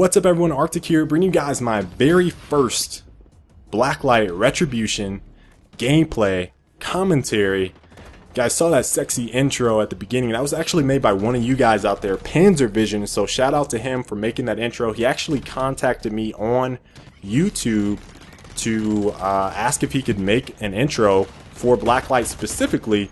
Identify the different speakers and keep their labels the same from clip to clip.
Speaker 1: What's up everyone, Arctic here, bringing you guys my very first Blacklight Retribution gameplay commentary. You guys saw that sexy intro at the beginning. That was actually made by one of you guys out there, Panzervision, so shout out to him for making that intro. He actually contacted me on YouTube to ask if he could make an intro for Blacklight specifically,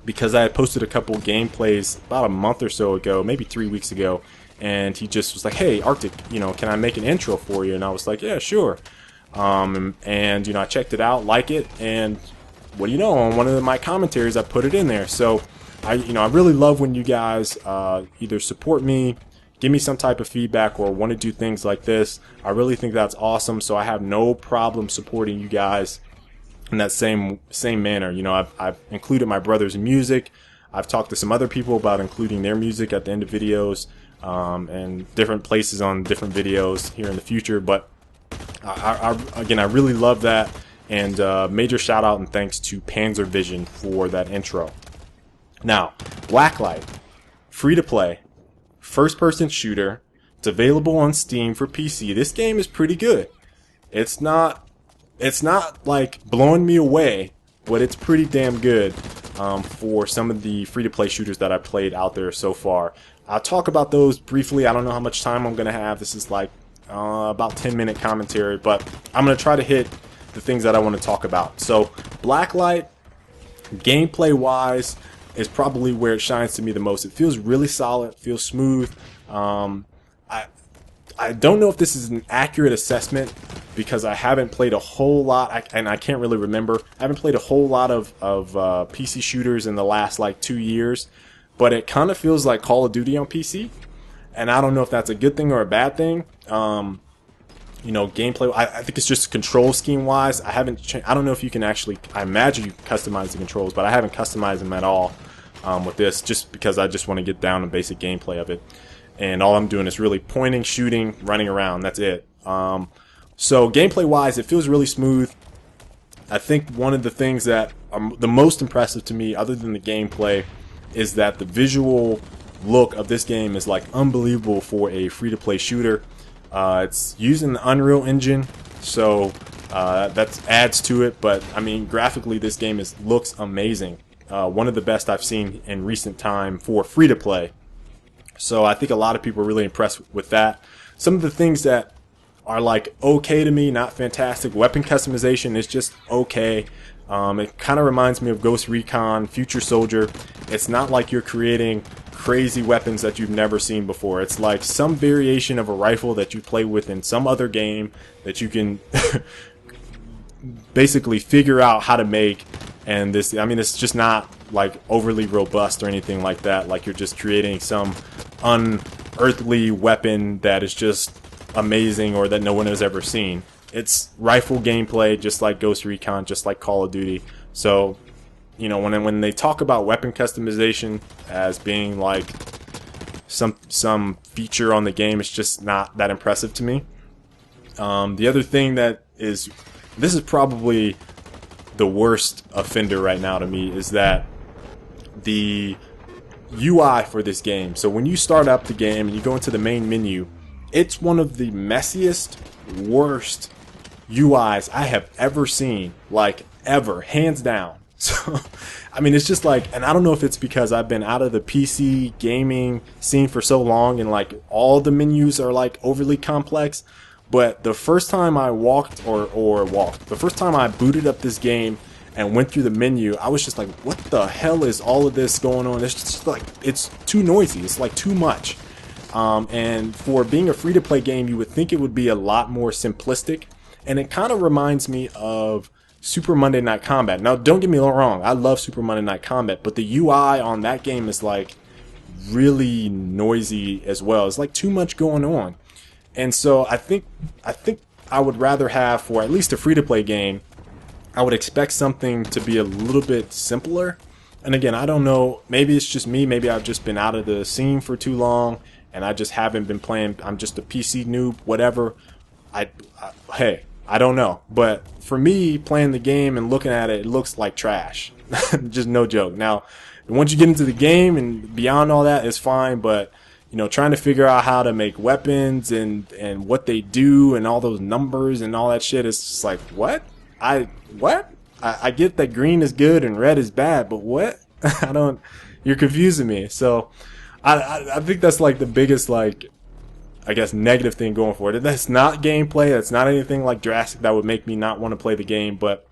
Speaker 1: because I had posted a couple gameplays about a month or so ago, maybe 3 weeks ago, and he just was like, hey Arctic, can I make an intro for you? And I was like, yeah, sure. And I checked it out, like it, and what do you know, on one of my commentaries I put it in there. So I really love when you guys either support me, give me some type of feedback, or want to do things like this. I really think that's awesome, so I have no problem supporting you guys in that same manner. I've included my brother's music. I've talked to some other people about including their music at the end of videos, and different places on different videos here in the future. But again, I really love that, and major shout out and thanks to Panzervision for that intro. Now, Blacklight, free to play, first person shooter. It's available on Steam for PC. This game is pretty good. It's not like blowing me away, but it's pretty damn good for some of the free-to-play shooters that I've played out there so far. I'll talk about those briefly. I don't know how much time I'm going to have. This is like about 10-minute commentary, but I'm going to try to hit the things that I want to talk about. So Blacklight, gameplay-wise, is probably where it shines to me the most. It feels really solid, feels smooth. I don't know if this is an accurate assessment, because I haven't played a whole lot, and I can't really remember. I haven't played a whole lot of PC shooters in the last like 2 years, but it kind of feels like Call of Duty on PC, and I don't know if that's a good thing or a bad thing. Gameplay, I think it's just control scheme wise. I don't know if you can actually, I imagine you can customize the controls, but I haven't customized them at all with this, just because I just want to get down to basic gameplay of it. And all I'm doing is really pointing, shooting, running around. That's it. So gameplay-wise, it feels really smooth. I think one of the things that are the most impressive to me, other than the gameplay, is that the visual look of this game is like unbelievable for a free-to-play shooter. It's using the Unreal Engine, so that adds to it. But I mean, graphically, this game looks amazing. One of the best I've seen in recent time for free-to-play. So I think a lot of people are really impressed with that. Some of the things that are like okay to me, not fantastic. Weapon customization is just okay. It kind of reminds me of Ghost Recon, Future Soldier. It's not like you're creating crazy weapons that you've never seen before. It's like some variation of a rifle that you play with in some other game that you can basically figure out how to make. And this, I mean, it's just not like overly robust or anything like that. Like you're just creating some unearthly weapon that is just amazing or that no one has ever seen. It's rifle gameplay, just like Ghost Recon, just like Call of Duty. So, when they talk about weapon customization as being like some feature on the game, it's just not that impressive to me. The other thing this is probably the worst offender right now to me, is that the UI for this game. So when you start up the game and you go into the main menu, it's one of the messiest, worst UIs I have ever seen, like ever, hands down. So I mean, it's just like, and I don't know if it's because I've been out of the PC gaming scene for so long and like all the menus are like overly complex, but the first time I the first time I booted up this game and went through the menu, I was just like, what the hell is all of this going on? It's just like, it's too noisy. It's like too much. And for being a free-to-play game, you would think it would be a lot more simplistic. And it kind of reminds me of Super Monday Night Combat. Now, don't get me wrong. I love Super Monday Night Combat, but the UI on that game is like really noisy as well. It's like too much going on. And so I think I would rather have, for at least a free-to-play game, I would expect something to be a little bit simpler. And again, I don't know, maybe it's just me, maybe I've just been out of the scene for too long and I just haven't been playing, I'm just a PC noob, whatever. Hey, I don't know. But for me, playing the game and looking at it, it looks like trash. Just no joke. Now, once you get into the game and beyond all that, it's fine, but trying to figure out how to make weapons and what they do and all those numbers and all that shit. It's just like, what? I get that green is good and red is bad, but what? You're confusing me. So I think that's like the biggest, like, I guess, negative thing going for it. That's not gameplay. That's not anything like drastic that would make me not want to play the game. But,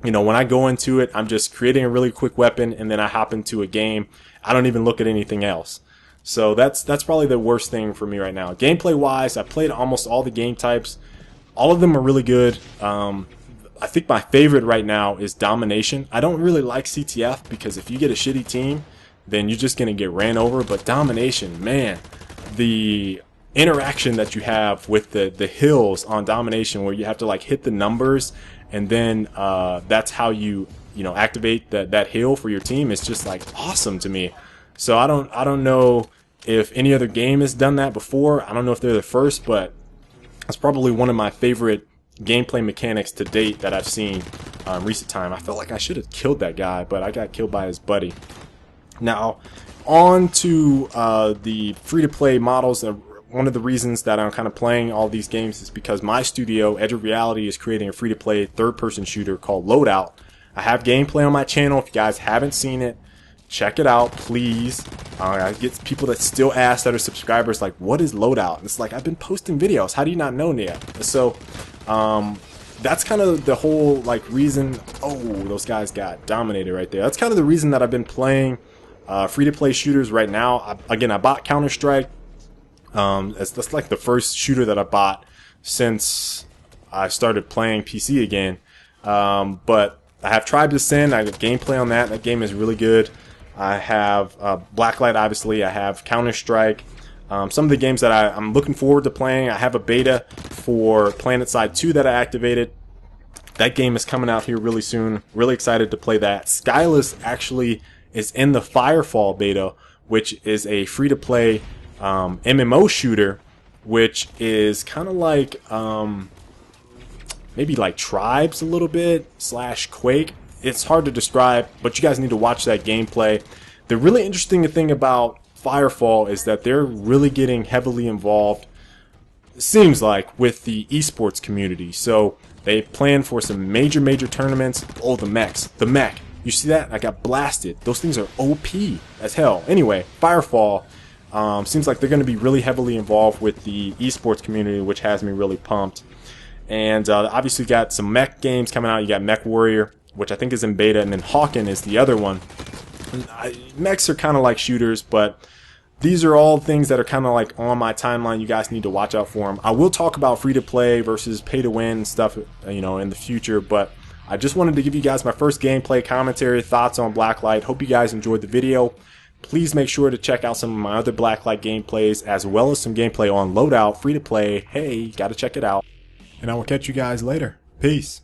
Speaker 1: when I go into it, I'm just creating a really quick weapon and then I hop into a game. I don't even look at anything else. So that's probably the worst thing for me right now. Gameplay wise, I played almost all the game types. All of them are really good. I think my favorite right now is Domination. I don't really like CTF because if you get a shitty team, then you're just going to get ran over. But Domination, man, the interaction that you have with the hills on Domination, where you have to like hit the numbers and then that's how you activate that hill for your team, is just like awesome to me. So I don't know if any other game has done that before. I don't know if they're the first, but that's probably one of my favorite gameplay mechanics to date that I've seen in recent time. I felt like I should have killed that guy, but I got killed by his buddy. Now, on to the free-to-play models. One of the reasons that I'm kind of playing all these games is because my studio, Edge of Reality, is creating a free-to-play third-person shooter called Loadout. I have gameplay on my channel. If you guys haven't seen it, check it out, please. I get people that still ask, that are subscribers, like, what is Loadout? And it's like, I've been posting videos. How do you not know yet? So, that's kind of the whole, like, reason. Oh, those guys got dominated right there. That's kind of the reason that I've been playing free-to-play shooters right now. Again, I bought Counter-Strike. That's like the first shooter that I bought since I started playing PC again. But I have Tribes of Sin. I have gameplay on that. That game is really good. I have Blacklight, obviously. I have Counter-Strike. Some of the games that I'm looking forward to playing. I have a beta for PlanetSide 2 that I activated. That game is coming out here really soon. Really excited to play that. Skyless actually is in the Firefall beta, which is a free-to-play MMO shooter, which is kind of like maybe like Tribes a little bit / Quake. It's hard to describe, but you guys need to watch that gameplay. The really interesting thing about Firefall is that they're really getting heavily involved, it seems like, with the esports community. So they plan for some major tournaments. Oh, the mechs, the mech, you see that? I got blasted. Those things are OP as hell. Anyway, Firefall seems like they're going to be really heavily involved with the esports community, which has me really pumped. And obviously you got some mech games coming out. You got Mech Warrior, which I think is in beta, and then Hawken is the other one. Mechs are kind of like shooters, but these are all things that are kind of like on my timeline. You guys need to watch out for them. I will talk about free-to-play versus pay-to-win stuff, in the future, but I just wanted to give you guys my first gameplay commentary, thoughts on Blacklight. Hope you guys enjoyed the video. Please make sure to check out some of my other Blacklight gameplays, as well as some gameplay on Loadout, free-to-play. Hey, gotta check it out. And I will catch you guys later. Peace.